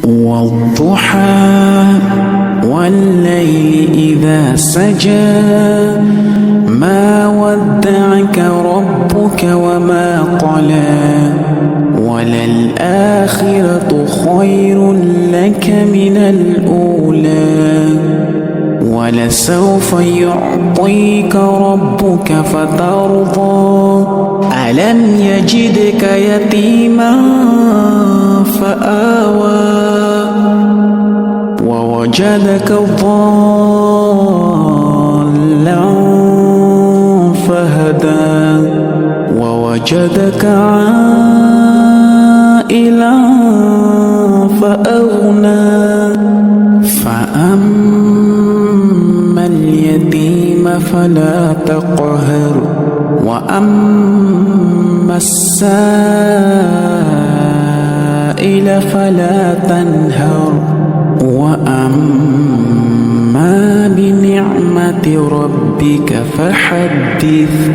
والضحى والليل إذا سجى ما ودعك ربك وما قلى وللآخرة خير لك من الأولى ولسوف يعطيك ربك فترضى ألم يجدك يتيما فآوى ووجدك ضالا فهدى ووجدك عائلا فأغنى فأما اليتيم فلا تقهر وأما السائل فلا تنهر وأما بنعمة ربك فحدث.